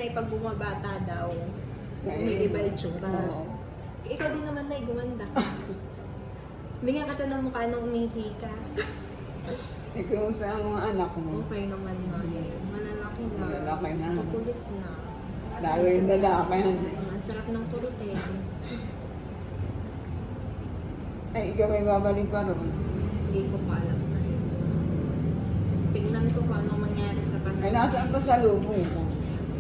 Nay, pag bumabata daw, umiiba yung tsura. Ikaw din naman, Nay, gumanda. Bigyan ka ng mukha nung umihi ka. Ikaw sa mga anak mo. Okay naman, Nay. Malalaki na. Malalaki na. Makulit na. Lalo yung lalaki. Ang sarap ng kurutin. Ay, ikaw ay babalik pa ron. Hindi ko pa alam, Nay. Tignan ko kung anong mangyari sa Ay, panahon. nasaan pa sa lubong ko?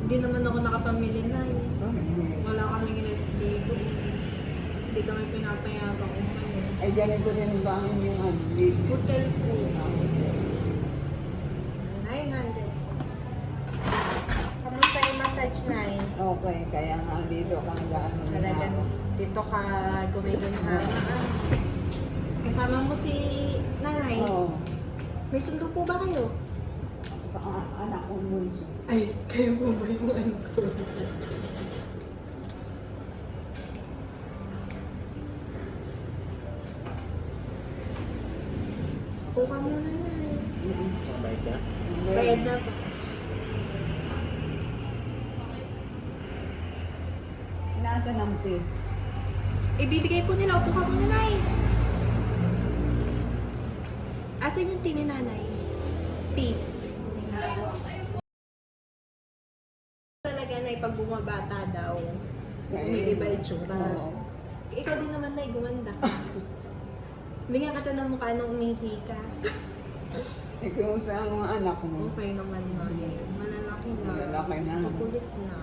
Hindi naman ako nakapamili, Nay. Ay, Wala kaming rest dito. Hindi kami pinapayagang umalis. ay ganito rin ba ang inyong ano? Hotel po. 900. Kamusta yung massage, Nay? Okay, kaya nga dito ka gaano. Talagang dito ka gumiginhanga. Kasama mo si Nanay. Oo. May sundo po ba kayo? Anak ko bunso. Ay, kayo po ba yung anak? Sorry. Po ka muna, Nay. Sabay ka? Bayad na po. Nasa ng tea. Ibibigay po nila. Upo ka muna, Nay. Asan yung tea ni Nanay? Tea. Talaga, Nay, pag bumabata daw, umiiba yung tsura. Oo. Ikaw din naman, Nay, gumanda. Bigyan ka ng mukha nung umihi ka. Ikaw sa mga anak mo. Okay naman, Nay. Malalaki na. Malalaki na. Makulit na.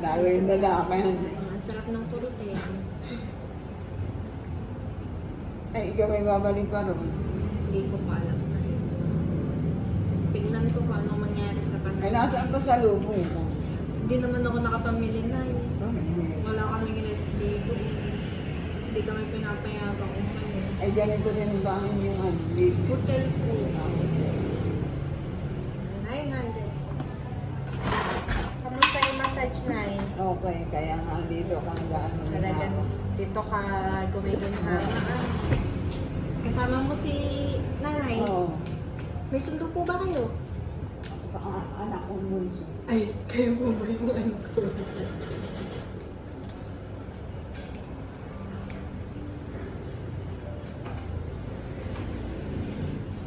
Lalo yung lalaki. Ang sarap ng kurutin. Ay, ikaw ay babalik pa ron. Hindi ko pa alam, Nay. Tignan ko kung anong mangyari sa Ay, panahon. nasaan pa sa lubong ko? Hindi naman ako nakapamili, Nay. Ay, Wala kaming rest dito. Hindi kami pinapayagang umalis. ay ganito rin ba ang inyong ano? Hotel po. 900. Kamusta yung massage, Nay? Okay, kaya nga dito ka gaano. Talagang dito ka gumiginhanga. Kasama mo si Nanay. Oo. May sundo po ba kayo? Anak ko bunso. Ay, kayo po ba yung anak? Sorry.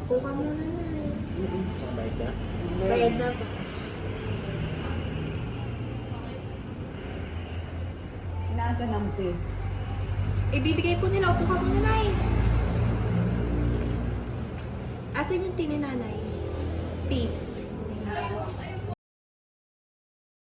Po ka muna, Nay. Sabay ka? Bayad na po. Nasa ng tea. Ibibigay po nila. Upo ka muna, Nay. Asan yung tea ni Nanay? Tea.